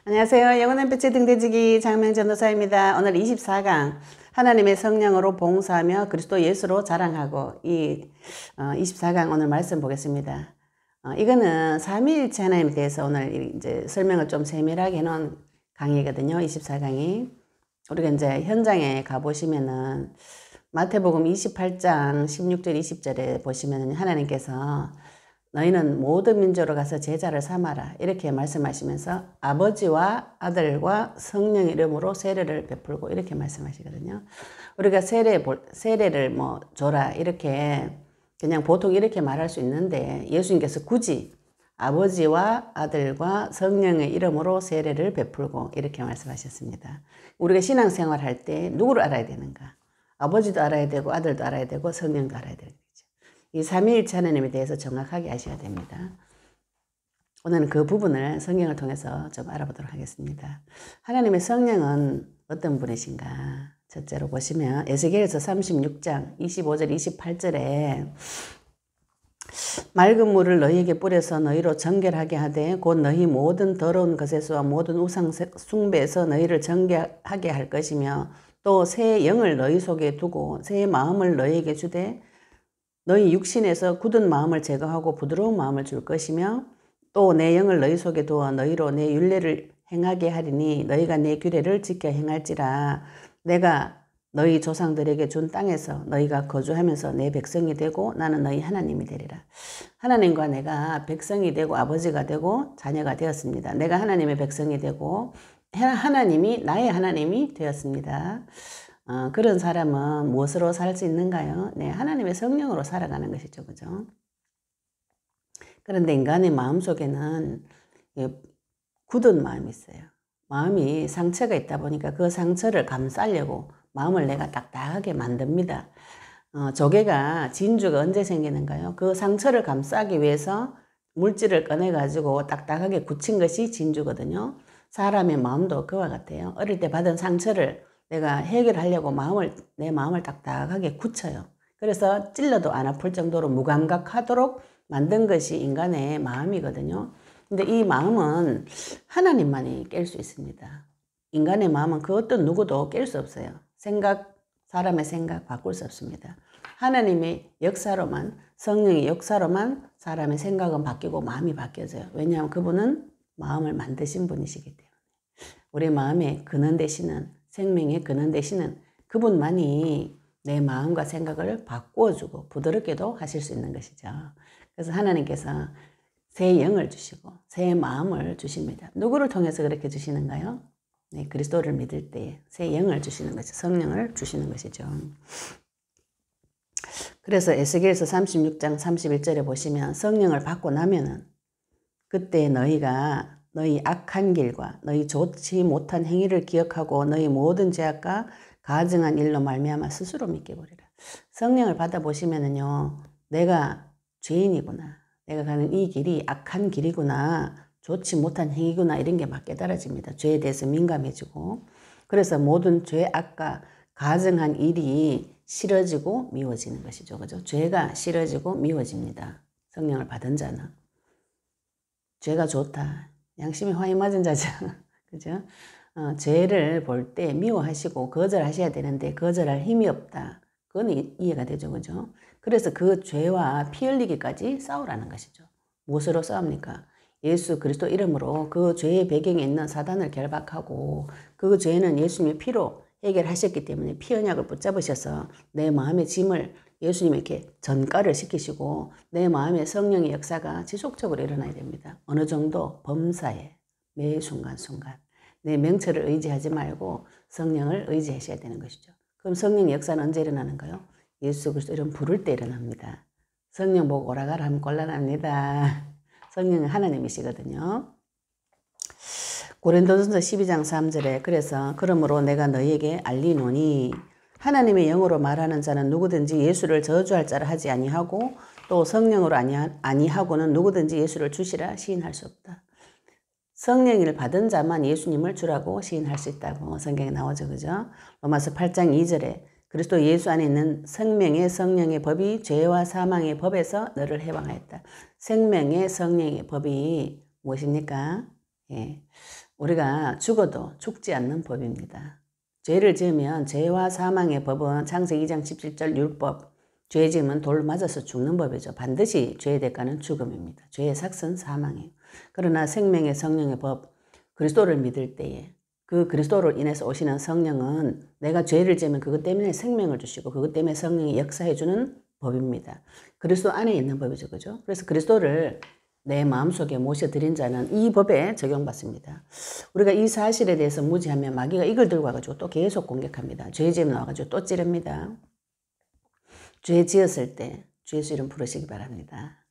안녕하세요. 영원한 빛의 등대지기 장명전도사입니다. 오늘 24강 하나님의 성령으로 봉사하며 그리스도 예수로 자랑하고 이 24강 오늘 말씀 보겠습니다. 이거는 삼위일체 하나님에 대해서 오늘 이제 설명을 좀 세밀하게 해놓은 강의거든요. 24강이. 우리가 이제 현장에 가보시면은 마태복음 28장 16절 20절에 보시면은 하나님께서 너희는 모든 민족으로 가서 제자를 삼아라 이렇게 말씀하시면서 아버지와 아들과 성령 이름으로 세례를 베풀고 이렇게 말씀하시거든요. 우리가 세례를 뭐 줘라 이렇게 그냥 보통 이렇게 말할 수 있는데 예수님께서 굳이 아버지와 아들과 성령의 이름으로 세례를 베풀고 이렇게 말씀하셨습니다. 우리가 신앙생활 할 때 누구를 알아야 되는가? 아버지도 알아야 되고 아들도 알아야 되고 성령도 알아야 되죠. 이 삼위일체 하나님에 대해서 정확하게 아셔야 됩니다. 오늘은 그 부분을 성경을 통해서 좀 알아보도록 하겠습니다. 하나님의 성령은 어떤 분이신가? 첫째로 보시면 에스겔서 36장 25절 28절에 맑은 물을 너희에게 뿌려서 너희로 정결하게 하되 곧 너희 모든 더러운 것에서와 모든 우상 숭배에서 너희를 정결하게 할 것이며 또 새 영을 너희 속에 두고 새 마음을 너희에게 주되 너희 육신에서 굳은 마음을 제거하고 부드러운 마음을 줄 것이며 또 내 영을 너희 속에 두어 너희로 내 율례를 행하게 하리니 너희가 내 규례를 지켜 행할지라 내가 너희 조상들에게 준 땅에서 너희가 거주하면서 내 백성이 되고 나는 너희 하나님이 되리라. 하나님과 내가 백성이 되고 아버지가 되고 자녀가 되었습니다. 내가 하나님의 백성이 되고 하나님이 나의 하나님이 되었습니다. 그런 사람은 무엇으로 살 수 있는가요? 네, 하나님의 성령으로 살아가는 것이죠. 그죠? 그런데 인간의 마음속에는 굳은 마음이 있어요. 마음이 상처가 있다 보니까 그 상처를 감싸려고 마음을 내가 딱딱하게 만듭니다. 조개가 진주가 언제 생기는가요? 그 상처를 감싸기 위해서 물질을 꺼내가지고 딱딱하게 굳힌 것이 진주거든요. 사람의 마음도 그와 같아요. 어릴 때 받은 상처를 내가 해결하려고 내 마음을 딱딱하게 굳혀요. 그래서 찔러도 안 아플 정도로 무감각하도록 만든 것이 인간의 마음이거든요. 근데 이 마음은 하나님만이 깰 수 있습니다. 인간의 마음은 그 어떤 누구도 깰 수 없어요. 사람의 생각 바꿀 수 없습니다. 하나님의 역사로만, 성령의 역사로만 사람의 생각은 바뀌고 마음이 바뀌어져요. 왜냐하면 그분은 마음을 만드신 분이시기 때문에. 우리 마음의 근원 되시는 생명의 근원 되시는 그분만이 내 마음과 생각을 바꾸어주고 부드럽게도 하실 수 있는 것이죠. 그래서 하나님께서 새 영을 주시고 새 마음을 주십니다. 누구를 통해서 그렇게 주시는가요? 네, 그리스도를 믿을 때 새 영을 주시는 것이죠. 성령을 주시는 것이죠. 그래서 에스겔서 36장 31절에 보시면 성령을 받고 나면은 그때 너희가 너희 악한 길과 너희 좋지 못한 행위를 기억하고 너희 모든 죄악과 가증한 일로 말미암아 스스로 믿게 버리라. 성령을 받아보시면은요, 내가 죄인이구나. 내가 가는 이 길이 악한 길이구나. 좋지 못한 행위구나. 이런 게 막 깨달아집니다. 죄에 대해서 민감해지고. 그래서 모든 죄악과 가증한 일이 싫어지고 미워지는 것이죠. 그죠? 죄가 싫어지고 미워집니다. 성령을 받은 자는. 죄가 좋다. 양심이 화이 맞은 자죠. 그죠? 죄를 볼 때 미워하시고 거절하셔야 되는데 거절할 힘이 없다. 그건 이해가 되죠. 그죠? 그래서 그 죄와 피 흘리기까지 싸우라는 것이죠. 무엇으로 싸웁니까? 예수 그리스도 이름으로 그 죄의 배경에 있는 사단을 결박하고 그 죄는 예수님의 피로 해결하셨기 때문에 피 언약을 붙잡으셔서 내 마음의 짐을 예수님에게 전가를 시키시고 내 마음의 성령의 역사가 지속적으로 일어나야 됩니다. 어느 정도 범사에 매 순간순간 내 명철을 의지하지 말고 성령을 의지하셔야 되는 것이죠. 그럼 성령의 역사는 언제 일어나는가요? 예수 그리스도 이름 부를 때 일어납니다. 성령 보고 오라가라 하면 곤란합니다. 성령은 하나님이시거든요. 고린도전서 12장 3절에 그래서 그러므로 내가 너희에게 알리노니 하나님의 영으로 말하는 자는 누구든지 예수를 저주할 자를 하지 아니하고 또 성령으로 아니하고는 누구든지 예수를 주시라 시인할 수 없다. 성령을 받은 자만 예수님을 주라고 시인할 수 있다고 성경에 나오죠. 그죠? 로마서 8장 2절에 그리스도 예수 안에 있는 생명의 성령의 법이 죄와 사망의 법에서 너를 해방하였다. 생명의 성령의 법이 무엇입니까? 예. 우리가 죽어도 죽지 않는 법입니다. 죄를 지으면 죄와 사망의 법은 창세기 2장 17절 율법, 죄 지으면 돌 맞아서 죽는 법이죠. 반드시 죄의 대가는 죽음입니다. 죄의 삭은 사망이에요. 그러나 생명의 성령의 법, 그리스도를 믿을 때에 그 그리스도를 인해서 오시는 성령은 내가 죄를 지으면 그것 때문에 생명을 주시고 그것 때문에 성령이 역사해 주는 법입니다. 그리스도 안에 있는 법이죠. 그죠? 그래서 그리스도를 내 마음속에 모셔드린 자는 이 법에 적용받습니다. 우리가 이 사실에 대해서 무지하면 마귀가 이걸 들고 와가지고 또 계속 공격합니다. 죄 지으면 나와가지고 또 찌릅니다. 죄 지었을 때 죄수 이름 부르시기 바랍니다.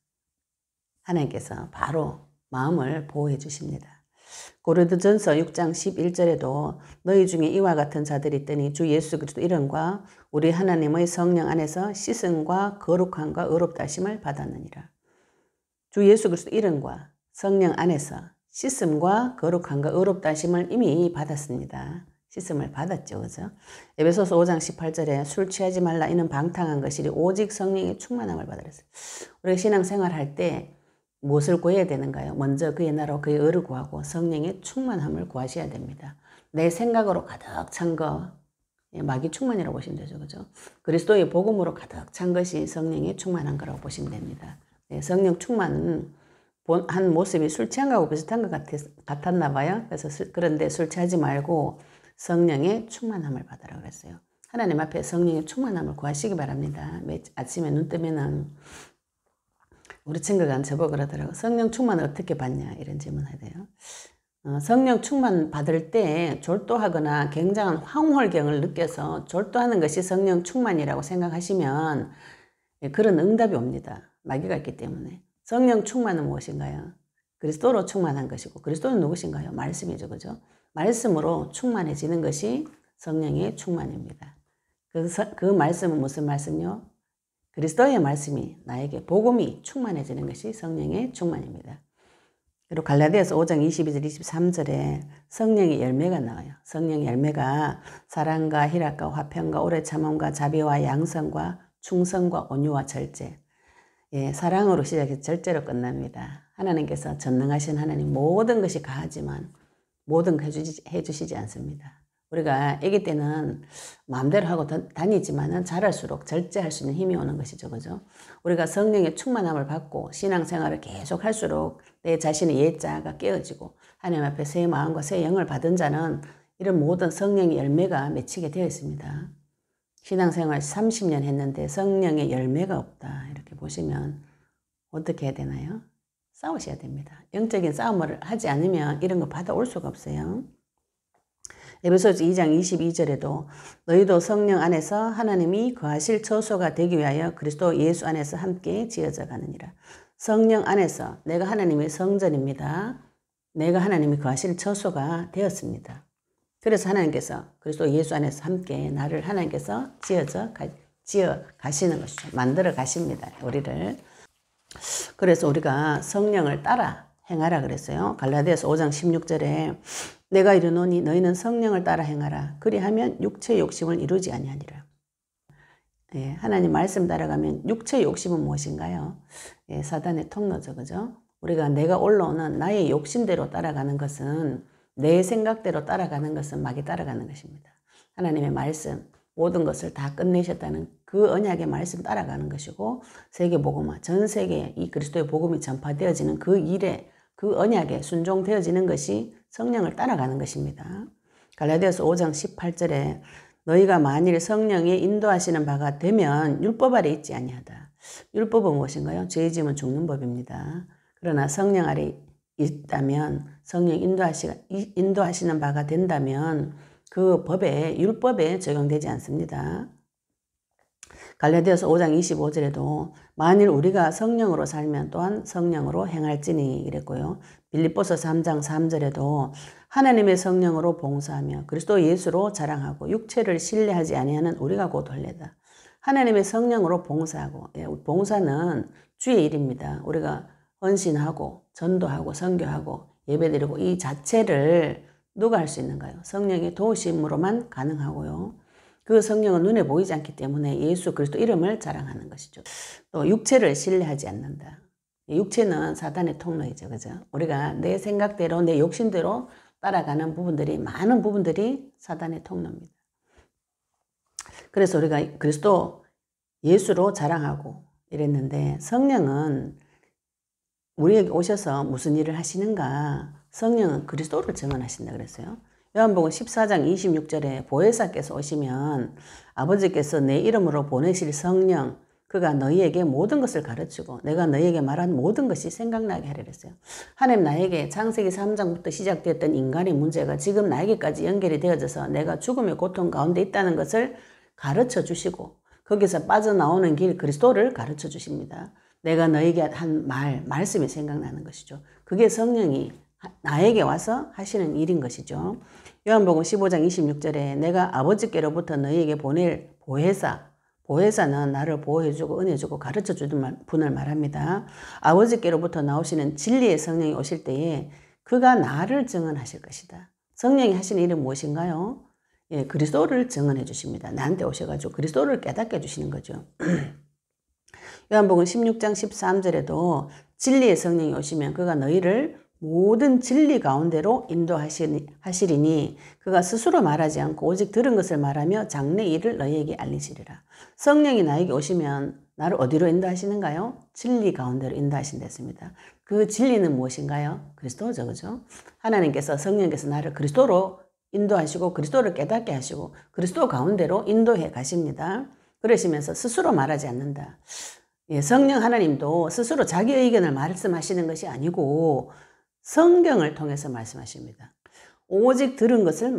하나님께서 바로 마음을 보호해 주십니다. 고린도전서 6장 11절에도 너희 중에 이와 같은 자들이 있더니 주 예수 그리스도 이름과 우리 하나님의 성령 안에서 씻음과 거룩함과 의롭다 하심을 받았느니라. 주 예수 그리스도 이름과 성령 안에서 씻음과 거룩함과 의롭다 하심을 이미 받았습니다. 씻음을 받았죠. 그죠? 에베소서 5장 18절에 술 취하지 말라 이는 방탕한 것이니 오직 성령의 충만함을 받으라. 우리가 신앙생활 할 때 무엇을 구해야 되는가요? 먼저 그의 나라와 그의 의를 구하고 성령의 충만함을 구하셔야 됩니다. 내 생각으로 가득 찬 거, 마귀 충만이라고 보시면 되죠. 그죠? 그리스도의 복음으로 가득 찬 것이 성령의 충만한 거라고 보시면 됩니다. 성령 충만은 한 모습이 술 취한 거하고 비슷한 것 같았나 봐요. 그래서 그런데 술 취하지 말고 성령의 충만함을 받으라고 그랬어요. 하나님 앞에 성령의 충만함을 구하시기 바랍니다. 매일 아침에 눈 뜨면은 우리 친구가 저보고 그러더라고. 성령 충만을 어떻게 받냐 이런 질문을 해요. 성령 충만 받을 때 졸도하거나 굉장한 황홀경을 느껴서 졸도하는 것이 성령 충만이라고 생각하시면 그런 응답이 옵니다. 마귀가 있기 때문에. 성령 충만은 무엇인가요? 그리스도로 충만한 것이고 그리스도는 누구신가요? 말씀이죠. 그죠? 말씀으로 충만해지는 것이 성령의 충만입니다. 그 말씀은 무슨 말씀요? 그리스도의 말씀이 나에게 복음이 충만해지는 것이 성령의 충만입니다. 그리고 갈라디아서 5장 22절 23절에 성령의 열매가 나와요. 성령의 열매가 사랑과 희락과 화평과 오래 참음과 자비와 양성과 충성과 온유와 절제. 사랑으로 시작해서 절제로 끝납니다. 하나님께서 전능하신 하나님 모든 것이 가하지만 모든 거 해주시지 않습니다. 우리가 아기 때는 마음대로 하고 다니지만은 자랄수록 절제할 수 있는 힘이 오는 것이죠. 그죠? 우리가 성령의 충만함을 받고 신앙생활을 계속 할수록 내 자신의 옛자가 깨어지고 하나님 앞에 새 마음과 새 영을 받은 자는 이런 모든 성령의 열매가 맺히게 되어 있습니다. 신앙생활 30년 했는데 성령의 열매가 없다. 이렇게 보시면 어떻게 해야 되나요? 싸우셔야 됩니다. 영적인 싸움을 하지 않으면 이런 거 받아올 수가 없어요. 에베소서 2장 22절에도 너희도 성령 안에서 하나님이 거하실 처소가 되기 위하여 그리스도 예수 안에서 함께 지어져 가느니라. 성령 안에서 내가 하나님의 성전입니다. 내가 하나님이 거하실 처소가 되었습니다. 그래서 하나님께서 그리스도 예수 안에서 함께 나를 하나님께서 지어 가시는 것이죠. 만들어 가십니다. 우리를. 그래서 우리가 성령을 따라 행하라 그랬어요. 갈라디아서 5장 16절에 내가 이르노니 너희는 성령을 따라 행하라. 그리하면 육체의 욕심을 이루지 아니하니라. 하나님 말씀 따라가면 육체의 욕심은 무엇인가요? 사단의 통로죠. 그죠? 우리가 내가 올라오는 나의 욕심대로 따라가는 것은 내 생각대로 따라가는 것은 마귀 따라가는 것입니다. 하나님의 말씀 모든 것을 다 끝내셨다는 그 언약의 말씀 따라가는 것이고 세계복음화 전 세계에 이 그리스도의 복음이 전파되어지는 그 일에 그 언약에 순종되어지는 것이 성령을 따라가는 것입니다. 갈라디아서 5장 18절에 너희가 만일 성령이 인도하시는 바가 되면 율법 아래 있지 아니하다. 율법은 무엇인가요? 죄 지으면 죽는 법입니다. 그러나 성령 아래 있다면 성령 인도하시는 바가 된다면 그 법에 율법에 적용되지 않습니다. 갈라디아서 5장 25절에도 만일 우리가 성령으로 살면 또한 성령으로 행할지니 이랬고요. 빌립보서 3장 3절에도 하나님의 성령으로 봉사하며 그리스도 예수로 자랑하고 육체를 신뢰하지 아니하는 우리가 곧 혼례다. 하나님의 성령으로 봉사하고 봉사는 주의 일입니다. 우리가 헌신하고 전도하고 선교하고 예배드리고 이 자체를 누가 할 수 있는가요? 성령의 도우심으로만 가능하고요. 그 성령은 눈에 보이지 않기 때문에 예수 그리스도 이름을 자랑하는 것이죠. 또 육체를 신뢰하지 않는다. 육체는 사단의 통로이죠. 그죠? 우리가 내 생각대로, 내 욕심대로 따라가는 부분들이, 많은 부분들이 사단의 통로입니다. 그래서 우리가 그리스도 예수로 자랑하고 이랬는데, 성령은 우리에게 오셔서 무슨 일을 하시는가? 성령은 그리스도를 증언하신다 그랬어요. 요한복음 14장 26절에 보혜사께서 오시면 아버지께서 내 이름으로 보내실 성령, 그가 너희에게 모든 것을 가르치고 내가 너희에게 말한 모든 것이 생각나게 하리라 했어요. 하나님 나에게 창세기 3장부터 시작됐던 인간의 문제가 지금 나에게까지 연결이 되어져서 내가 죽음의 고통 가운데 있다는 것을 가르쳐 주시고, 거기서 빠져나오는 길 그리스도를 가르쳐 주십니다. 내가 너에게 한 말씀이 생각나는 것이죠. 그게 성령이 나에게 와서 하시는 일인 것이죠. 요한복음 15장 26절에 내가 아버지께로부터 너희에게 보낼 보혜사는 나를 보호해주고 은혜주고 가르쳐주는 분을 말합니다. 아버지께로부터 나오시는 진리의 성령이 오실 때에 그가 나를 증언하실 것이다. 성령이 하시는 일은 무엇인가요? 예, 그리스도를 증언해 주십니다. 나한테 오셔가지고 그리스도를 깨닫게 해주시는 거죠. 요한복음 16장 13절에도 진리의 성령이 오시면 그가 너희를 모든 진리 가운데로 인도하시리니 그가 스스로 말하지 않고 오직 들은 것을 말하며 장래 일을 너희에게 알리시리라. 성령이 나에게 오시면 나를 어디로 인도하시는가요? 진리 가운데로 인도하신댔습니다. 그 진리는 무엇인가요? 그리스도죠. 그죠? 하나님께서, 성령께서 나를 그리스도로 인도하시고 그리스도를 깨닫게 하시고 그리스도 가운데로 인도해 가십니다. 그러시면서 스스로 말하지 않는다. 예, 성령 하나님도 스스로 자기 의견을 말씀하시는 것이 아니고 성경을 통해서 말씀하십니다. 오직 들은 것을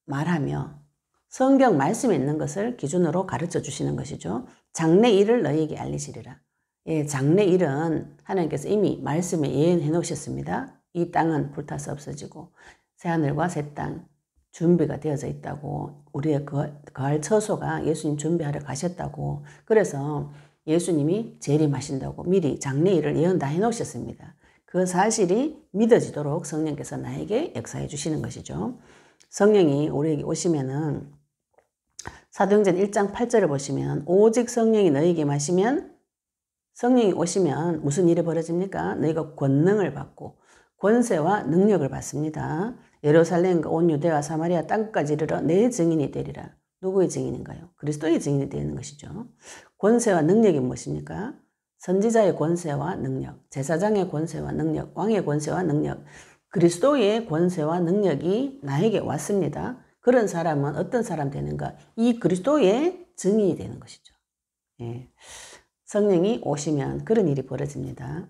말하며 성경 말씀에 있는 것을 기준으로 가르쳐 주시는 것이죠. 장래 일을 너희에게 알리시리라. 예, 장래 일은 하나님께서 이미 말씀에 예언해 놓으셨습니다. 이 땅은 불타서 없어지고 새하늘과 새 땅 준비가 되어져 있다고, 우리의 거할 처소가 예수님 준비하러 가셨다고, 그래서 예수님이 재림하신다고 미리 장래일을 예언 다 해놓으셨습니다. 그 사실이 믿어지도록 성령께서 나에게 역사해 주시는 것이죠. 성령이 우리에게 오시면은 사도행전 1장 8절을 보시면 오직 성령이 너희에게 마시면, 성령이 오시면 무슨 일이 벌어집니까? 너희가 권능을 받고 권세와 능력을 받습니다. 예루살렘과 온 유대와 사마리아 땅끝까지 이르러 내 증인이 되리라. 누구의 증인인가요? 그리스도의 증인이 되는 것이죠. 권세와 능력이 무엇입니까? 선지자의 권세와 능력, 제사장의 권세와 능력, 왕의 권세와 능력, 그리스도의 권세와 능력이 나에게 왔습니다. 그런 사람은 어떤 사람 되는가? 이 그리스도의 증인이 되는 것이죠. 예. 성령이 오시면 그런 일이 벌어집니다.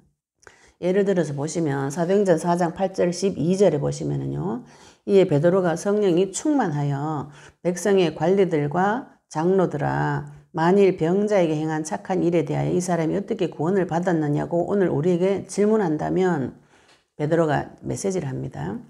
예를 들어서 보시면 사도행전 4장 8절 12절에 보시면은요, 이에 베드로가 성령이 충만하여 백성의 관리들과 장로들아, 만일 병자에게 행한 착한 일에 대하여 이 사람이 어떻게 구원을 받았느냐고 오늘 우리에게 질문한다면 베드로가 메시지를 합니다.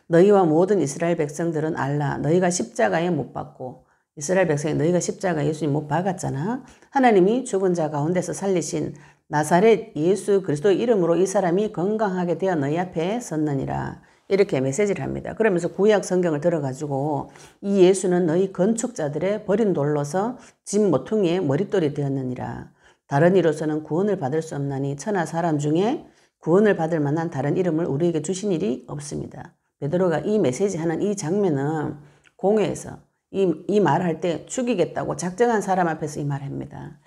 너희와 모든 이스라엘 백성들은 알라. 너희가 십자가에 못 박고, 이스라엘 백성이 너희가 십자가 예수님 못 박았잖아. 하나님이 죽은 자 가운데서 살리신 나사렛 예수 그리스도의 이름으로 이 사람이 건강하게 되어 너희 앞에 섰느니라. 이렇게 메시지를 합니다. 그러면서 구약 성경을 들어가지고 이 예수는 너희 건축자들의 버린 돌로서 집 모퉁이의 머릿돌이 되었느니라. 다른 이로서는 구원을 받을 수 없나니 천하 사람 중에 구원을 받을 만한 다른 이름을 우리에게 주신 일이 없습니다. 베드로가 이 메시지 하는 이 장면은 공회에서 이 말할 때 죽이겠다고 작정한 사람 앞에서 이 말합니다.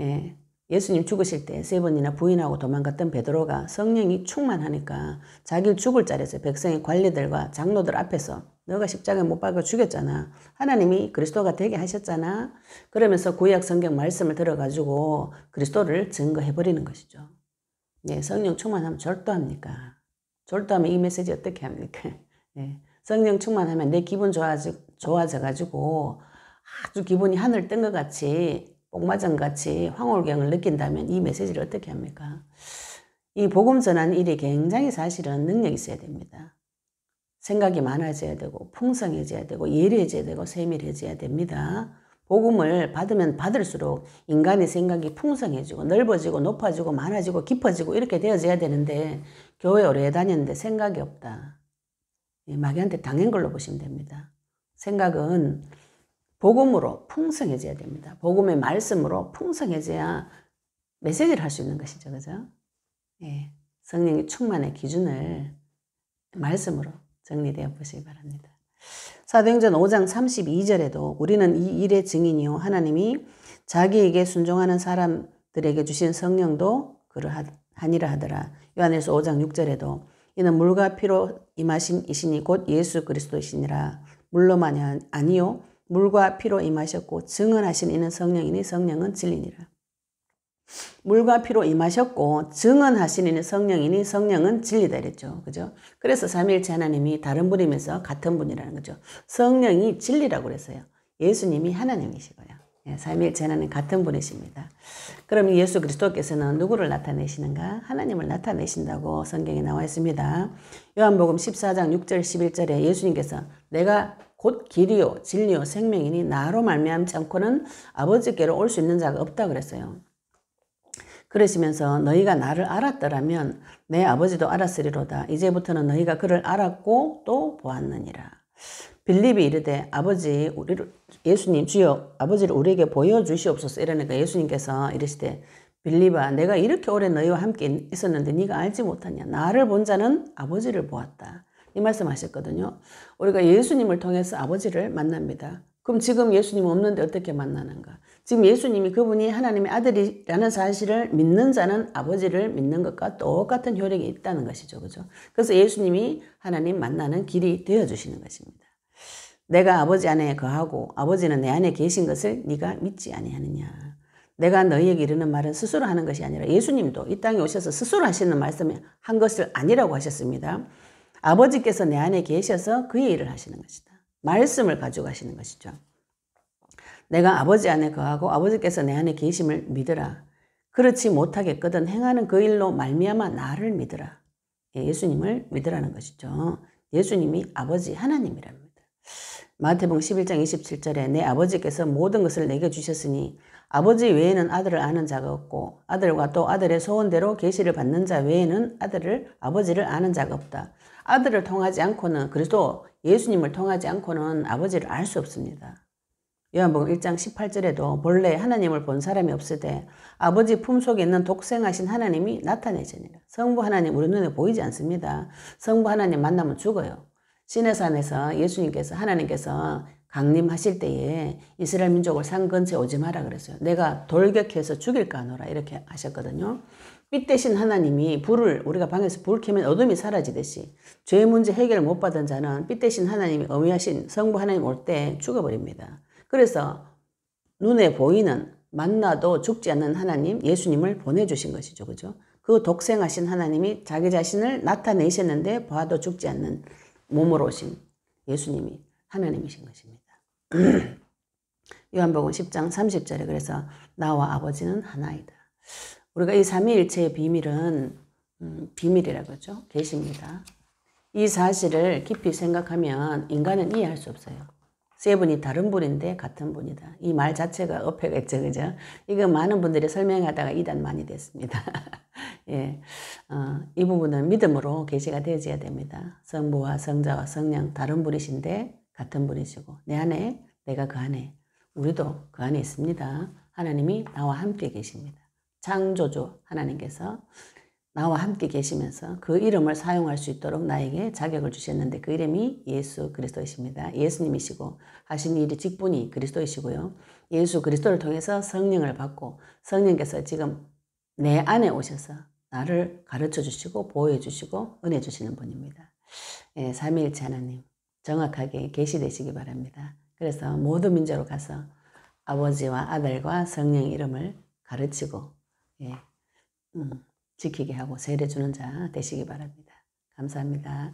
예. 예수님 죽으실 때 3번이나 부인하고 도망갔던 베드로가 성령이 충만하니까 자기를 죽을 자리에서 백성의 관리들과 장로들 앞에서 너가 십자가에 못 박아 죽였잖아. 하나님이 그리스도가 되게 하셨잖아. 그러면서 구약 성경 말씀을 들어가지고 그리스도를 증거해버리는 것이죠. 네, 성령 충만하면 절도합니까? 절도하면 이 메시지 어떻게 합니까? 네, 성령 충만하면 내 기분 좋아져가지고 아주 기분이 하늘 뜬 것 같이 복마전같이 황홀경을 느낀다면 이 메시지를 어떻게 합니까? 이 복음 전하는 일이 굉장히 사실은 능력이 있어야 됩니다. 생각이 많아져야 되고 풍성해져야 되고 예리해져야 되고 세밀해져야 됩니다. 복음을 받으면 받을수록 인간의 생각이 풍성해지고 넓어지고 높아지고 많아지고 깊어지고 이렇게 되어져야 되는데 교회 오래 다녔는데 생각이 없다. 마귀한테 당한 걸로 보시면 됩니다. 생각은 복음으로 풍성해져야 됩니다. 복음의 말씀으로 풍성해져야 메시지를 할 수 있는 것이죠. 그죠? 예. 성령의 충만의 기준을 말씀으로 정리되어 보시기 바랍니다. 사도행전 5장 32절에도 우리는 이 일의 증인이요 하나님이 자기에게 순종하는 사람들에게 주신 성령도 그러하니라 하더라. 요한일서 5장 6절에도 이는 물과 피로 임하심이시니 곧 예수 그리스도이시니라. 물로만이 아니요 물과 피로 임하셨고 증언하신 이는 성령이니 성령은 진리니라. 물과 피로 임하셨고 증언하신 이는 성령이니 성령은 진리다 이랬죠. 그죠? 그래서 삼위일체 하나님이 다른 분이면서 같은 분이라는 거죠. 성령이 진리라고 그랬어요. 예수님이 하나님이시고요. 예, 삼위일체 하나님 같은 분이십니다. 그럼 예수 그리스도께서는 누구를 나타내시는가? 하나님을 나타내신다고 성경에 나와 있습니다. 요한복음 14장 6절 11절에 예수님께서 내가 곧 길이요 진리요 생명이니 나로 말미암지 않고는 아버지께로 올 수 있는 자가 없다 그랬어요. 그러시면서 너희가 나를 알았더라면 내 아버지도 알았으리로다. 이제부터는 너희가 그를 알았고 또 보았느니라. 빌립이 이르되 아버지 예수님 주여 아버지를 우리에게 보여주시옵소서 이러니까 예수님께서 이르시되 빌립아 내가 이렇게 오래 너희와 함께 있었는데 네가 알지 못하냐. 나를 본 자는 아버지를 보았다. 이 말씀하셨거든요. 우리가 예수님을 통해서 아버지를 만납니다. 그럼 지금 예수님 없는데 어떻게 만나는가? 지금 예수님이 그분이 하나님의 아들이라는 사실을 믿는 자는 아버지를 믿는 것과 똑같은 효력이 있다는 것이죠. 그죠? 그래서 예수님이 하나님 만나는 길이 되어주시는 것입니다. 내가 아버지 안에 거하고 아버지는 내 안에 계신 것을 네가 믿지 아니하느냐. 내가 너희에게 이르는 말은 스스로 하는 것이 아니라 예수님도 이 땅에 오셔서 스스로 하시는 말씀을 한 것을 아니라고 하셨습니다. 아버지께서 내 안에 계셔서 그의 일을 하시는 것이다. 말씀을 가지고 하시는 것이죠. 내가 아버지 안에 거하고 아버지께서 내 안에 계심을 믿으라. 그렇지 못하겠거든 행하는 그 일로 말미암아 나를 믿으라. 예수님을 믿으라는 것이죠. 예수님이 아버지 하나님이랍니다. 마태복음 11장 27절에 내 아버지께서 모든 것을 내게 주셨으니 아버지 외에는 아들을 아는 자가 없고 아들과 또 아들의 소원대로 계시를 받는 자 외에는 아버지를 아는 자가 없다. 아들을 통하지 않고는 그리스도 예수님을 통하지 않고는 아버지를 알 수 없습니다. 요한복음 1장 18절에도 본래 하나님을 본 사람이 없으되 아버지 품속에 있는 독생하신 하나님이 나타내시니라. 성부 하나님 우리 눈에 보이지 않습니다. 성부 하나님 만나면 죽어요. 시내산에서 예수님께서 하나님께서 강림하실 때에 이스라엘 민족을 산 근처에 오지 마라 그랬어요. 내가 돌격해서 죽일까 하노라 이렇게 하셨거든요. 빛 대신 하나님이 우리가 방에서 불 켜면 어둠이 사라지듯이 죄 문제 해결 못 받은 자는 빛 대신 하나님이 어미하신 성부 하나님 올 때 죽어버립니다. 그래서 눈에 보이는 만나도 죽지 않는 하나님 예수님을 보내주신 것이죠. 그죠? 그 독생하신 하나님이 자기 자신을 나타내셨는데 봐도 죽지 않는 몸으로 오신 예수님이 하나님이신 것입니다. 요한복음 10장 30절에 그래서 나와 아버지는 하나이다. 우리가 이 삼위일체의 비밀은 비밀이라고 하죠. 계십니다. 이 사실을 깊이 생각하면 인간은 이해할 수 없어요. 세 분이 다른 분인데 같은 분이다. 이 말 자체가 어폐가 있죠. 그죠? 이거 많은 분들이 설명하다가 이단 많이 됐습니다. 예, 이 부분은 믿음으로 계시가 되어져야 됩니다. 성부와 성자와 성령 다른 분이신데 같은 분이시고 내 안에 내가 그 안에 우리도 그 안에 있습니다. 하나님이 나와 함께 계십니다. 창조주 하나님께서 나와 함께 계시면서 그 이름을 사용할 수 있도록 나에게 자격을 주셨는데 그 이름이 예수 그리스도이십니다. 예수님이시고 하신 일이 직분이 그리스도이시고요. 예수 그리스도를 통해서 성령을 받고 성령께서 지금 내 안에 오셔서 나를 가르쳐 주시고 보호해 주시고 은혜 주시는 분입니다. 예, 삼위일체 하나님 정확하게 계시되시기 바랍니다. 그래서 모든 민족으로 가서 아버지와 아들과 성령 이름을 가르치고 예, 지키게 하고 세례 주는 자 되시기 바랍니다. 감사합니다.